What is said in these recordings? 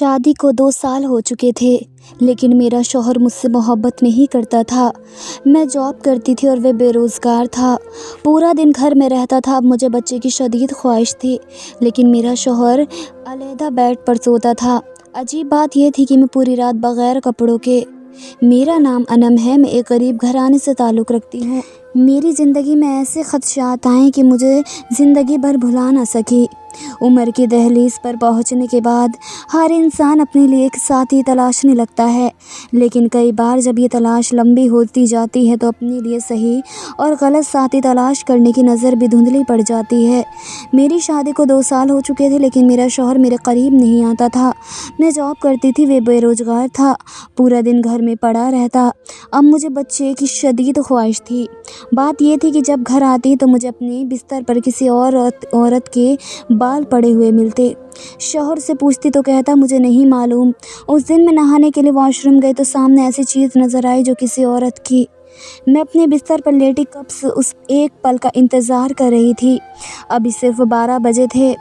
شادی کو 2 سال ہو چکے تھے، لیکن میرا شوہر مجھ سے محبت نہیں کرتا تھا۔ میں جاب کرتی تھی اور وہ بے روزگار تھا۔ پورا دن گھر میں رہتا تھا۔ اب مجھے بچے کی شدید خواہش تھی، لیکن میرا شوہر علیحدہ بیڈ پر سوتا تھا۔ عجیب بات یہ تھی کہ میں پوری رات بغیر کپڑوں کے۔ میرا نام انم ہے، میں ایک غریب گھرانے سے تعلق رکھتی ہوں۔ میری زندگی میں ایسے خدشات آئے کہ مجھے زندگی بھر بھلا نہ سکی۔ عمر کی دہلیز پر پہنچنے کے بعد ہر انسان اپنے لیے ایک ساتھی تلاشنے لگتا ہے، لیکن کئی بار جب یہ تلاش لمبی ہوتی جاتی ہے تو اپنے لیے صحیح اور غلط ساتھی تلاش کرنے کی نظر بھی دھندلی پڑ جاتی ہے۔ میری شادی کو 2 سال ہو چکے تھے، لیکن میرا شوہر میرے قریب نہیں آتا تھا۔ میں جاب کرتی تھی، وہ بے روزگار تھا، پورا دن گھر میں پڑا رہتا۔ اب مجھے بچے کی شدید خواہش تھی۔ بات یہ تھی کہ جب گھر آتی تو مجھے اپنے بستر پر کسی اور عورت کے بال پڑے ہوئے ملتے۔ شوہر سے پوچھتی تو کہتا مجھے نہیں معلوم۔ اس دن میں نہانے کے لیے واش روم گئی تو سامنے ایسی چیز نظر آئی جو کسی عورت کی۔ میں اپنے بستر پر لیٹی کب سے اس ایک پل کا انتظار کر رہی تھی۔ ابھی صرف 12 بجے تھے۔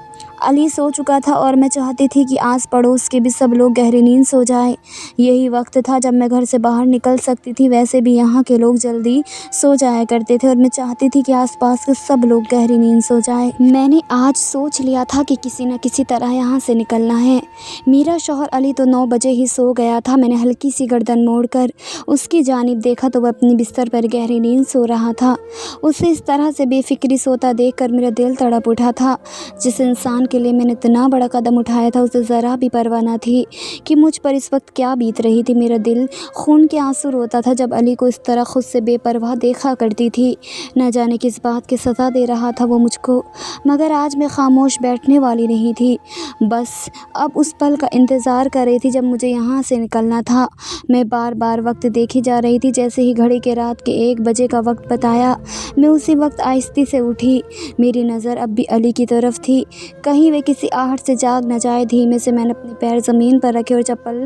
علی سو چکا تھا اور میں چاہتی تھی کہ آس پڑوس کے بھی سب لوگ گہری نیند سو جائیں۔ یہی وقت تھا جب میں گھر سے باہر نکل سکتی تھی۔ ویسے بھی یہاں کے لوگ جلدی سو جایا کرتے تھے اور میں چاہتی تھی کہ آس پاس کے سب لوگ گہری نیند سو جائیں۔ میں نے آج سوچ لیا تھا کہ کسی نہ کسی طرح یہاں سے نکلنا ہے۔ میرا شوہر علی تو 9 بجے ہی سو گیا تھا۔ میں نے ہلکی سی گردن موڑ کر اس کی جانب دیکھا تو وہ اپنی بستر پر گہری نیند سو رہا تھا۔ اسے اس طرح سے بے فکری سوتا دیکھ کر میرا دل تڑپ اٹھا تھا۔ جس انسان کے لیے میں نے اتنا بڑا قدم اٹھایا تھا، اسے ذرا بھی پرواہ نہ تھی کہ مجھ پر اس وقت کیا بیت رہی تھی۔ میرا دل خون کے آنسو روتا تھا جب علی کو اس طرح خود سے بے پرواہ دیکھا کرتی تھی۔ نہ جانے کس بات کی سزا دے رہا تھا وہ مجھ کو، مگر آج میں خاموش بیٹھنے والی نہیں تھی۔ بس اب اس پل کا انتظار کر رہی تھی جب مجھے یہاں سے نکلنا تھا۔ میں بار بار وقت دیکھی جا رہی تھی۔ جیسے ہی گھڑی کے رات کے 1 بجے کا وقت بتایا، میں اسی وقت آہستی سے اٹھی۔ میری نظر اب بھی علی کی طرف تھی، کہیں وہ کسی آہٹ سے جاگ نہ جائے۔ دھیمے سے میں نے اپنے پیر زمین پر رکھے اور چپل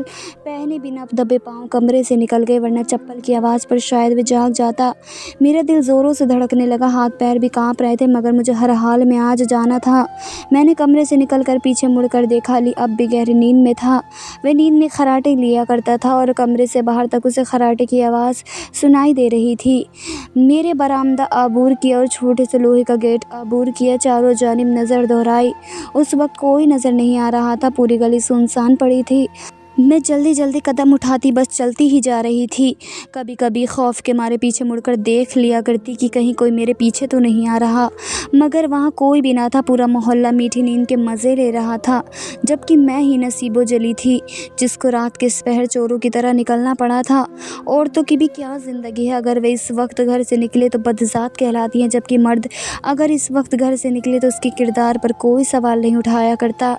پہنے بنا دبے پاؤں کمرے سے نکل گئی، ورنہ چپل کی آواز پر شاید وہ جاگ جاتا۔ میرا دل زوروں سے دھڑکنے لگا، ہاتھ پیر بھی کانپ رہے تھے، مگر مجھے ہر حال میں آج جانا تھا۔ میں نے کمرے سے نکل کر پیچھے مڑ کر دیکھا، علی اب بھی گہری نیند میں تھا۔ وہ نیند میں خراٹے لیا کرتا تھا اور کمرے سے باہر تک اسے خراٹے کی آواز سنائی دے رہی تھی۔ میرے برآمدہ عبور کیا اور چھوٹے سے لوہے کا گیٹ عبور کیا، چاروں جانب نظر دوہرائی۔ اس وقت کوئی نظر نہیں آ رہا تھا، پوری گلی سنسان پڑی تھی۔ میں جلدی جلدی قدم اٹھاتی بس چلتی ہی جا رہی تھی۔ کبھی کبھی خوف کے مارے پیچھے مڑ کر دیکھ لیا کرتی کہ کہیں کوئی میرے پیچھے تو نہیں آ رہا، مگر وہاں کوئی بھی نہ تھا۔ پورا محلہ میٹھی نیند کے مزے لے رہا تھا، جبکہ میں ہی نصیب و جلی تھی جس کو رات کے سپہر چوروں کی طرح نکلنا پڑا تھا۔ عورتوں کی بھی کیا زندگی ہے، اگر وہ اس وقت گھر سے نکلے تو بدذات کہلاتی ہیں، جبکہ مرد اگر اس وقت گھر سے نکلے تو اس کے کردار پر کوئی سوال نہیں اٹھایا کرتا۔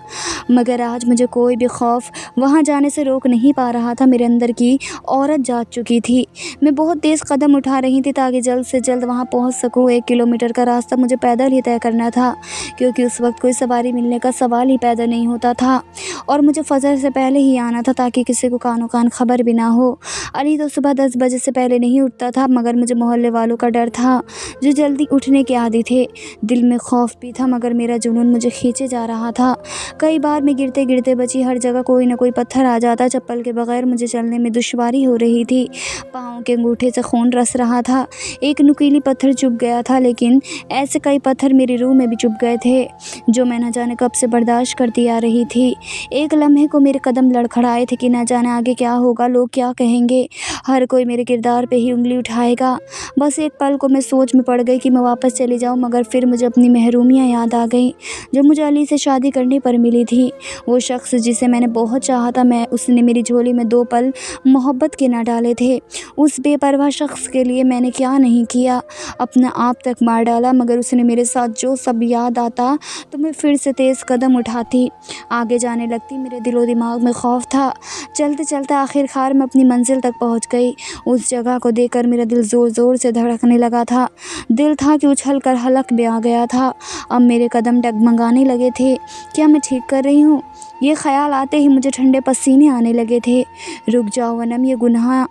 مگر آج مجھے کوئی بھی خوف وہاں جانے سے روک نہیں پا رہا تھا۔ میرے اندر کی عورت جاگ چکی تھی۔ میں بہت تیز قدم اٹھا رہی تھی تاکہ جلد سے جلد وہاں پہنچ سکوں۔ 1 کلومیٹر کا راستہ مجھے پیدل ہی طے کرنا تھا، کیونکہ اس وقت کوئی سواری ملنے کا سوال ہی پیدا نہیں ہوتا تھا، اور مجھے فجر سے پہلے ہی آنا تھا تاکہ کسی کو کانوں کان خبر بھی نہ ہو۔ علی تو صبح 10 بجے سے پہلے نہیں اٹھتا تھا، مگر مجھے محلے والوں کا ڈر تھا جو جلدی اٹھنے کے عادی تھے۔ دل میں خوف بھی تھا، مگر میرا جنون مجھے کھینچے جا رہا تھا۔ کئی بار میں گرتے گرتے بچی، ہر جگہ کوئی نہ کوئی پتھر آ جاتا۔ چپل کے بغیر مجھے چلنے میں دشواری ہو رہی تھی، پاؤں کے انگوٹھے سے خون رس رہا تھا۔ ایک نکیلی پتھر چبھ گیا تھا، لیکن ایسے کئی پتھر میری روح میں بھی چبھ گئے تھے جو میں نہ جانے کب سے برداشت کرتی آ رہی تھی۔ ایک لمحے کو میرے قدم لڑکھڑائے تھے کہ نہ جانے آگے کیا ہوگا، لوگ کیا کہیں گے، ہر کوئی میرے کردار پہ ہی انگلی اٹھائے گا۔ بس ایک پل کو میں سوچ میں پڑ گئی کہ میں واپس چلی جاؤں، مگر پھر مجھے اپنی محرومیاں یاد آ گئیں جو مجھے علی سے شادی کرنے پر ملی تھی۔ وہ شخص جسے میں نے بہت چاہا تھا، اس نے میری جھولی میں 2 پل محبت کے نہ ڈالے تھے۔ اس بے پرواہ شخص کے لیے میں نے کیا نہیں کیا، اپنا آپ تک مار ڈالا، مگر اس نے میرے ساتھ جو سب یاد آتا تو میں پھر سے تیز قدم اٹھاتی، آگے جانے لگتی۔ میرے دل و دماغ میں خوف تھا۔ چلتے چلتے آخر کار میں اپنی منزل تک پہنچ گئی۔ اس جگہ کو دیکھ کر میرا دل زور زور سے دھڑکنے لگا تھا۔ دل تھا کہ اچھل کر حلق میں آ گیا تھا۔ اب میرے قدم ڈگمگانے لگے تھے۔ کیا میں ٹھیک کر رہی ہوں؟ یہ خیال آتے ہی مجھے ٹھنڈے پسینے آنے لگے تھے۔ رک جاؤ انم، یہ گناہ،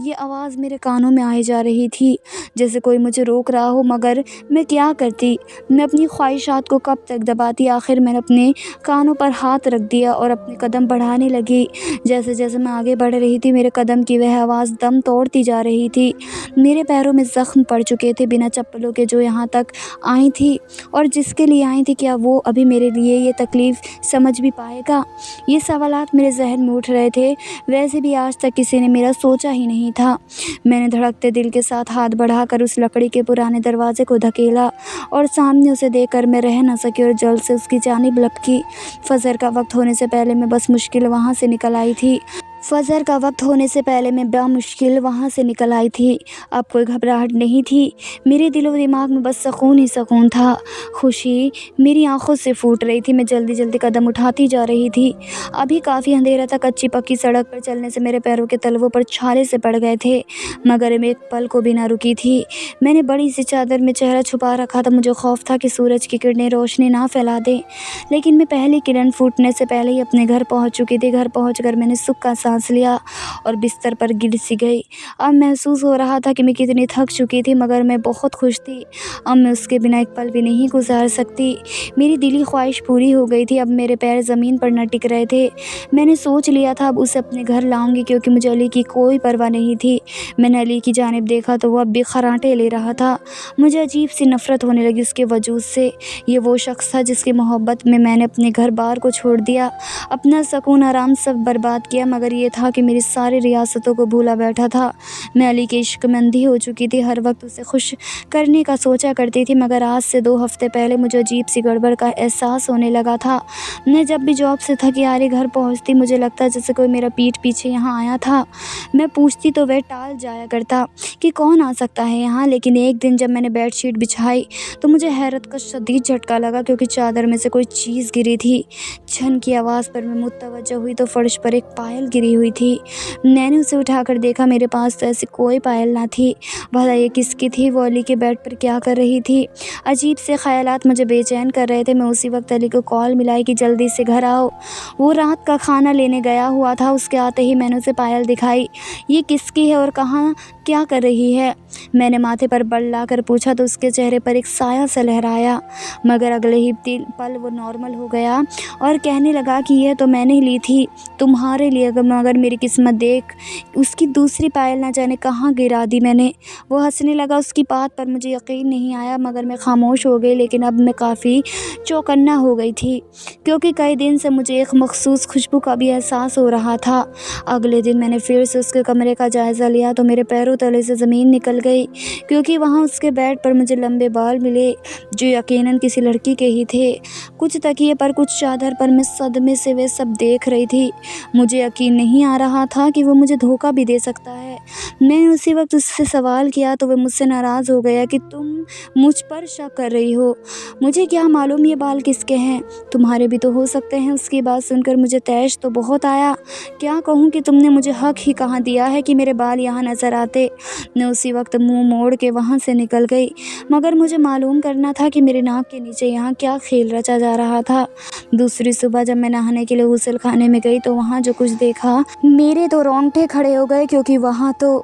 یہ آواز میرے کانوں میں آئی جا رہی تھی جیسے کوئی مجھے روک رہا ہو، مگر میں کیا کرتی؟ میں اپنی خواہشات کو کب تک دباتی؟ آخر میں نے اپنے کانوں پر ہاتھ رکھ دیا اور اپنے قدم بڑھانے لگی۔ جیسے جیسے میں آگے بڑھ رہی تھی میرے قدم کی وہ آواز دم توڑتی جا رہی تھی۔ میرے پیروں میں زخم پڑ چکے تھے بنا چپلوں کے، جو یہاں تک آئی تھی اور جس کے لیے آئی تھی، کیا وہ ابھی میرے لیے یہ تکلیف سمجھ بھی پائے گا؟ یہ سوالات میرے ذہن میں اٹھ رہے تھے، ویسے بھی آج تک کسی نے میرا سوچا ہی نہیں تھا۔ میں نے دھڑکتے دل کے ساتھ ہاتھ بڑھا کر اس لکڑی کے پرانے دروازے کو دھکیلا اور سامنے اسے دیکھ کر میں رہ نہ سکی اور جلد سے اس کی جانب لپکی۔ فجر کا وقت ہونے سے پہلے میں بامشکل وہاں سے نکل آئی تھی۔ اب کوئی گھبراہٹ نہیں تھی، میرے دل و دماغ میں بس سکون ہی سکون تھا۔ خوشی میری آنکھوں سے پھوٹ رہی تھی۔ میں جلدی جلدی قدم اٹھاتی جا رہی تھی۔ ابھی کافی اندھیرا تھا، کچی پکی سڑک پر چلنے سے میرے پیروں کے تلووں پر چھالے سے پڑ گئے تھے، مگر میں ایک پل کو بھی نہ رکی تھی۔ میں نے بڑی سی چادر میں چہرہ چھپا رکھا تھا، مجھے خوف تھا کہ سورج کی کرنیں روشنی نہ پھیلا دیں، لیکن میں پہلی کرن پھوٹنے سے پہلے ہی اپنے گھر پہنچ چکی تھی۔ گھر پہنچ کر میں نے سکھ کا سانس لیا اور بستر پر گر سی گئی۔ اب محسوس ہو رہا تھا کہ میں کتنی تھک چکی تھی، مگر میں بہت خوش تھی۔ اب میں اس کے بنا ایک پل بھی نہیں گزار سکتی۔ میری دلی خواہش پوری ہو گئی تھی، اب میرے پیر زمین پر نہ ٹک رہے تھے۔ میں نے سوچ لیا تھا اب اسے اپنے گھر لاؤں گی، کیونکہ مجھے علی کی کوئی پرواہ نہیں تھی۔ میں نے علی کی جانب دیکھا تو وہ اب بھی خراٹے لے رہا تھا۔ مجھے عجیب سی نفرت ہونے لگی اس کے وجود سے۔ یہ وہ شخص تھا جس کی محبت میں نے اپنے گھر بار کو چھوڑ دیا، اپنا سکون آرام سب برباد کیا، مگر یہ تھا کہ میری ساری ریاستوں کو بھولا بیٹھا تھا۔ میں علی کے عشق میں اندھی ہو چکی تھی، ہر وقت اسے خوش کرنے کا سوچا کرتی تھی، مگر آج سے 2 ہفتے پہلے مجھے عجیب سی گڑبڑ کا احساس ہونے لگا تھا۔ میں جب بھی جاب سے تھکی ہاری گھر پہنچتی، مجھے لگتا جیسے کوئی میرا پیٹھ پیچھے یہاں آیا تھا۔ میں پوچھتی تو وہ ٹال جایا کرتا کہ کون آ سکتا ہے یہاں، لیکن ایک دن جب میں نے بیڈ شیٹ بچھائی تو مجھے حیرت کا شدید جھٹکا لگا، کیونکہ چادر میں سے کوئی چیز گری تھی۔ چھن کی آواز پر میں متوجہ ہوئی تو فرش پر ایک پائل گری ہوئی تھی۔ میں نے اسے اٹھا کر دیکھا، میرے پاس تو ایسی کوئی پائل نہ تھی۔ بھلا یہ کس کی تھی؟ وہ علی کے بیڈ پر کیا کر رہی تھی؟ عجیب سے خیالات مجھے بے چین کر رہے تھے۔ میں اسی وقت علی کو کال ملائی کہ جلدی سے گھر آؤ، وہ رات کا کھانا لینے گیا ہوا تھا۔ اس کے آتے ہی میں نے اسے پائل دکھائی۔ یہ کس کی ہے اور کہاں کیا کر رہی ہے؟ میں نے ماتھے پر بل لا کر پوچھا تو اس کے چہرے پر ایک سایہ سا لہرایا، مگر اگلے ہی پل وہ نارمل ہو گیا اور کہنے لگا کہ یہ تو میں نے لی تھی تمہارے لیے، مگر میری قسمت دیکھ، اس کی دوسری پائل نہ جانے کہاں گرا دی میں نے۔ وہ ہنسنے لگا، اس کی بات پر مجھے یقین نہیں آیا، مگر میں خاموش ہو گئی۔ لیکن اب میں کافی چوکنا ہو گئی تھی، کیونکہ کئی دن سے مجھے ایک مخصوص خوشبو کا بھی احساس ہو رہا تھا۔ اگلے دن میں نے پھر سے اس کے کمرے کا جائزہ لیا تو میرے پیروں تلے سے زمین نکل گئی، کیونکہ وہاں اس کے بیڈ پر مجھے لمبے بال ملے جو یقیناً کسی لڑکی کے ہی تھے۔ کچھ تکیے پر، کچھ چادر پر، میں صدمے سے وہ سب دیکھ رہی تھی۔ مجھے یقین نہیں آ رہا تھا کہ وہ مجھے دھوکہ بھی دے سکتا ہے۔ میں نے اسی وقت اس سے سوال کیا تو وہ مجھ سے ناراض ہو گیا کہ تم مجھ پر شک کر رہی ہو، مجھے کیا معلوم یہ بال کس کے ہیں، تمہارے بھی تو ہو سکتے ہیں۔ اس کی بات سن کر مجھے طیش تو بہت آیا، کیا کہوں کہ تم نے مجھے حق ہی کہاں دیا ہے کہ میرے بال یہاں نظر آتے۔ میں اسی وقت منہ موڑ کے وہاں سے نکل گئی، مگر مجھے معلوم کرنا تھا کہ میرے ناک کے نیچے یہاں کیا کھیل رچا جا رہا تھا۔ دوسری صبح جب میں نہانے کے لیے غسل خانے میں گئی تو وہاں جو کچھ دیکھا، میرے تو رونگٹے کھڑے ہو گئے، کیونکہ وہاں تو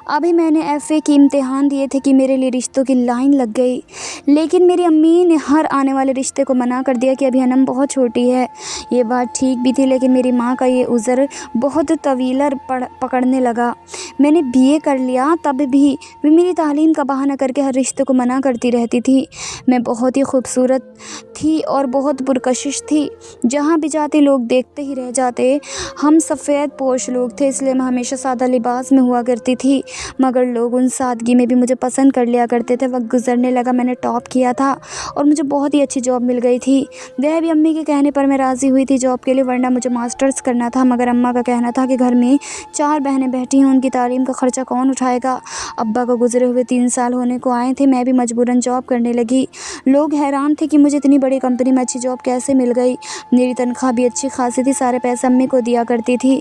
ابھی میں نے FA کے امتحان دیے تھے کہ میرے لیے رشتوں کی لائن لگ گئی، لیکن میری امی نے ہر آنے والے رشتے کو منع کر دیا کہ ابھی انم بہت چھوٹی ہے۔ یہ بات ٹھیک بھی تھی، لیکن میری ماں کا یہ عذر بہت طویلر پکڑنے لگا۔ میں نے BA کر لیا، تب بھی وہ میری تعلیم کا بہانہ کر کے ہر رشتے کو منع کرتی رہتی تھی۔ میں بہت ہی خوبصورت تھی اور بہت پرکشش تھی، جہاں بھی جاتی لوگ دیکھتے ہی رہ جاتے۔ ہم سفید پوش لوگ تھے، اس لیے میں ہمیشہ سادہ لباس میں ہوا کرتی تھی، مگر لوگ ان سادگی میں بھی مجھے پسند کر لیا کرتے تھے۔ وقت گزرنے لگا، میں نے ٹاپ کیا تھا اور مجھے بہت ہی اچھی جاب مل گئی تھی۔ وہ بھی امی کے کہنے پر میں راضی ہوئی تھی جاب کے لیے، ورنہ مجھے ماسٹرز کرنا تھا، مگر اماں کا کہنا تھا کہ گھر میں 4 بہنیں بیٹھی ہیں، ان کی تعلیم کا خرچہ کون اٹھائے گا۔ ابا کو گزرے ہوئے 3 سال ہونے کو آئے تھے، میں بھی مجبوراً جاب کرنے لگی۔ لوگ حیران تھے کہ مجھے اتنی بڑی کمپنی میں اچھی جاب کیسے مل گئی۔ میری تنخواہ بھی اچھی خاصی تھی، سارے پیسے امی کو دیا کرتی تھی،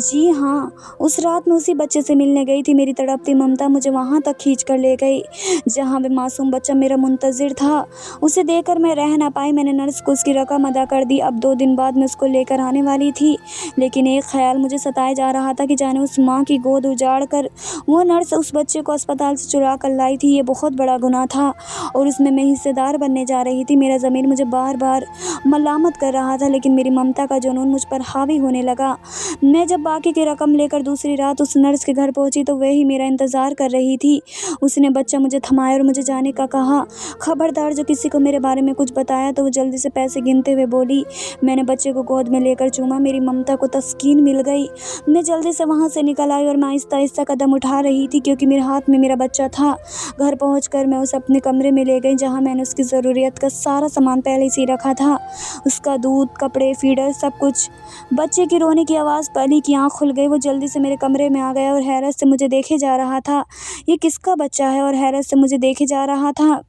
جی ہاں، اس رات میں اسی بچے سے ملنے گئی تھی۔ میری تڑپتی ممتا مجھے وہاں تک کھینچ کر لے گئی جہاں وہ معصوم بچہ میرا منتظر تھا۔ اسے دیکھ کر میں رہ نہ پائی۔ میں نے نرس کو اس کی رقم ادا کر دی۔ اب 2 دن بعد میں اس کو لے کر آنے والی تھی، لیکن ایک خیال مجھے ستائے جا رہا تھا کہ جانے اس ماں کی گود اجاڑ کر وہ نرس اس بچے کو اسپتال سے چرا کر لائی تھی۔ یہ بہت بڑا گناہ تھا اور اس میں حصے دار بننے جا رہی تھی۔ میرا ضمیر مجھے بار بار ملامت کر رہا تھا، لیکن میری ممتا کا جنون مجھ پر حاوی ہونے لگا۔ میں جب باقی کی رقم لے کر دوسری رات اس نرس کے گھر پہنچی تو وہی میرا انتظار کر رہی تھی۔ اس نے بچہ مجھے تھمایا اور مجھے جانے کا کہا۔ خبردار، جو کسی کو میرے بارے میں کچھ بتایا تو وہ جلدی سے پیسے گنتے ہوئے بولی۔ میں نے بچے کو گود میں لے کر چوما۔ میری ممتا کو تسکین مل گئی۔ میں جلدی سے وہاں سے نکل آئی اور میں آہستہ آہستہ قدم اٹھا رہی تھی کیونکہ میرے ہاتھ میں میرا بچہ تھا۔ گھر پہنچ کر میں اسے اپنے کمرے میں لے گئی جہاں میں نے اس کی ضروریات کا سارا سامان پہلے سے ہی رکھا تھا، اس کا دودھ، کپڑے، فیڈر، سب کچھ۔ بچے کی رونے کی آواز پر علی کی آنکھ کھل گئی۔ وہ جلدی سے میرے کمرے میں آ گیا اور حیرت سے مجھے دیکھے جا رہا تھا۔ یہ کس کا بچہ ہے؟ اور حیرت سے مجھے دیکھے جا رہا تھا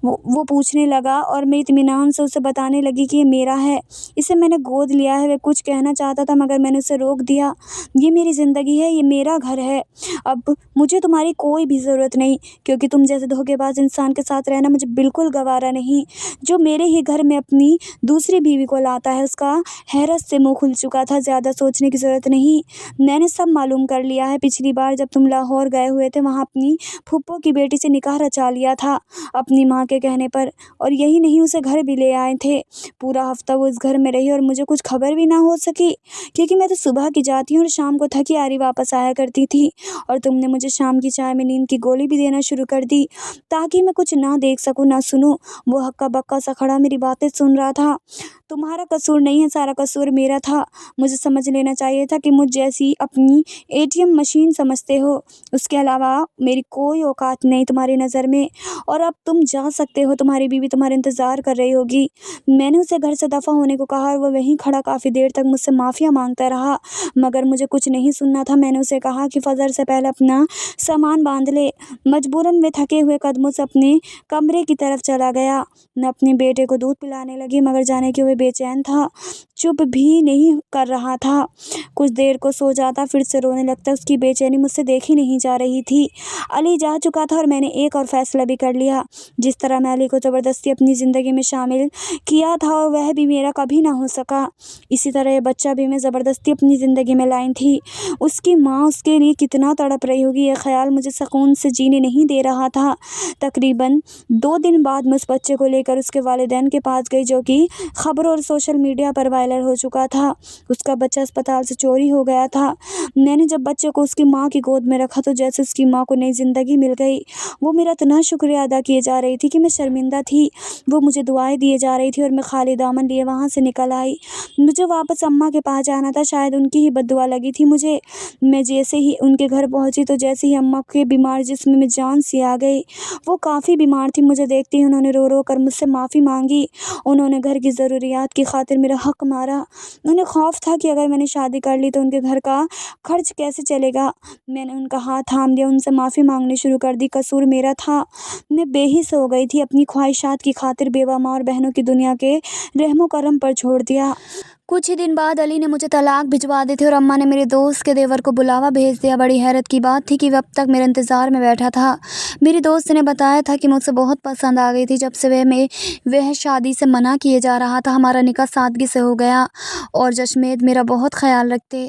وہ پوچھنے لگا اور میں اطمینان سے اسے بتانے لگی کہ یہ میرا ہے، اسے میں نے گود لیا ہے۔ وہ کچھ کہنا چاہتا تھا مگر میں نے اسے روک دیا۔ یہ میری زندگی ہے، یہ میرا گھر ہے۔ اب مجھے تمہاری کوئی بھی ضرورت نہیں کیونکہ تم جیسے دھوکے باز انسان کے ساتھ رہنا مجھے بالکل گوارا نہیں، جو میرے ہی گھر میں اپنی دوسری بیوی کو لاتا ہے۔ اس کا حیرت سے منہ کھل چکا تھا۔ زیادہ سوچنے کی ضرورت نہیں، میں نے سب معلوم کر لیا ہے۔ پچھلی بار جب تم لاہور گئے ہوئے تھے وہاں اپنی پھپھو کی بیٹی سے نکاح رچا لیا تھا اپنی ماں کے کہنے پر، اور یہی نہیں اسے گھر بھی لے آئے تھے۔ پورا ہفتہ وہ اس گھر میں رہی اور مجھے کچھ خبر بھی نہ ہو سکی کیونکہ میں تو صبح کی جاتی ہوں اور شام کو تھکی ہاری واپس آیا کرتی تھی، اور تم نے مجھے شام کی چائے میں نیند کی گولی بھی دینا شروع کر دی تاکہ میں کچھ نہ دیکھ سکوں نہ سنوں۔ وہ ہکا بکا سا کھڑا میری باتیں سن رہا تھا۔ تمہارا قصور نہیں ہے، سارا قصور میرا تھا۔ مجھے سمجھ لینا چاہیے تھا کہ مجھ جیسی اپنی ATM مشین سمجھتے ہو، اس کے علاوہ میری کوئی اوقات نہیں تمہاری نظر میں، اور اب تم جا سکتے ہو۔ تمہاری بیوی تمہارا انتظار کر رہی ہوگی۔ میں نے اسے گھر سے دفع ہونے کو کہا اور وہ وہیں کھڑا کافی دیر تک مجھ سے معافیا مانگتا رہا مگر مجھے کچھ نہیں سننا تھا۔ میں نے اسے کہا کہ فجر سے پہلے اپنا سامان باندھ لے۔ مجبوراً وہ تھکے ہوئے قدموں سے اپنے کمرے کی طرف چلا گیا۔ میں اپنے بیٹے کو دودھ پلانے لگی مگر جانے کہ وہ بے چین تھا، چپ بھی نہیں کر رہا تھا۔ کچھ دیر کو سو جاتا پھر سے رونے لگتا۔ اس کی بے چینی مجھ سے دیکھی نہیں جا رہی تھی۔ علی جا چکا تھا اور میں نے ایک اور فیصلہ بھی کر لیا۔ جس طرح میں علی کو زبردستی اپنی زندگی میں شامل کیا تھا اور وہ بھی میرا کبھی نہ ہو سکا، اسی طرح یہ بچہ بھی میں زبردستی اپنی زندگی میں لائی تھی۔ اس کی ماں اس کے لیے کتنا تڑپ رہی ہوگی، یہ خیال مجھے سکون سے جینے نہیں دے رہا تھا۔ تقریباً 2 دن بعد میں اس بچے کو لے کر اس کے والدین کے پاس گئی جو کہ خبروں اور سوشل میڈیا پر وائرل ہو چکا تھا۔ اس کا بچہ اسپتال سے چوری ہو گیا تھا۔ میں نے جب بچے کو اس کی ماں کی گود میں رکھا تو جیسے اس کی ماں کو نئی زندگی مل گئی۔ وہ میرا اتنا شکریہ ادا کیے جا رہی تھی کہ میں شرمندہ تھی۔ وہ مجھے دعائیں دیے جا رہی تھی اور میں خالی دامن لیے وہاں سے نکل آئی۔ مجھے واپس اماں کے پاس جانا تھا، شاید ان کی ہی بد دعا لگی تھی مجھے۔ میں جیسے ہی ان کے گھر پہنچی تو جیسے ہی اماں کے بیمار جسم میں جان سی آ گئی۔ وہ کافی بیمار تھی۔ مجھے دیکھتے ہی انہوں نے رو رو کر مجھ سے معافی مانگی۔ انہوں نے گھر کی ضروریات کی خاطر میرا حق مارا۔ انہیں خوف تھا کہ اگر میں نے شادی کر لی تو ان کے گھر کا خرچ کیسے چلے گا۔ میں نے ان کا ہاتھ تھام لیا، ان سے معافی مانگنی شروع کر دی۔ قصور میرا تھا، میں بے حس ہو گئی تھی۔ اپنی خواہشات کی خاطر بیوہ ماں اور بہنوں کی دنیا کے رحم و کرم پر چھوڑ دیا۔ کچھ ہی دن بعد علی نے مجھے طلاق بھجوا دی تھی اور اماں نے میرے دوست کے دیور کو بلاوا بھیج دیا۔ بڑی حیرت کی بات تھی کہ وہ اب تک میرے انتظار میں بیٹھا تھا۔ میری دوست نے بتایا تھا کہ مجھ سے بہت پسند آ گئی تھی۔ جب سے وہ شادی سے منع کیے جا رہا تھا، ہمارا نکاح سادگی سے ہو گیا اور جشمید میرا بہت خیال رکھتے،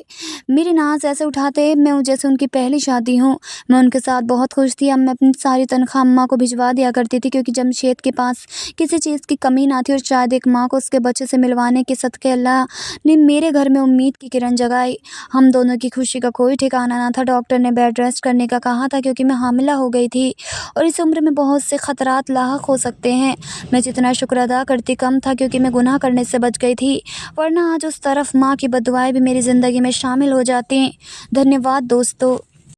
میری ناز ایسے اٹھاتے میں جیسے ان کی پہلی شادی ہوں۔ میں ان کے ساتھ بہت خوش تھی۔ اب میں اپنی ساری تنخواہ اماں کو بھجوا دیا کرتی تھی کیونکہ جمشید کے پاس کسی چیز کی کمی نہ تھی، اور شاید ایک ماں کو اس کے بچے سے ملوانے کے صدقے اللہ نے میرے گھر میں امید کی کرن جگائی۔ ہم دونوں کی خوشی کا کوئی ٹھکانہ نہ تھا۔ ڈاکٹر نے بیڈ ریسٹ کرنے کا کہا تھا کیونکہ میں حاملہ ہو گئی تھی اور اس عمر میں بہت سے خطرات لاحق ہو سکتے ہیں۔ میں جتنا شکر ادا کرتی کم تھا کیونکہ میں گناہ کرنے سے بچ گئی تھی، ورنہ آج اس طرف ماں کی بد دعائیں بھی میری زندگی میں شامل ہو جاتی۔ دھنیہ واد دوستو۔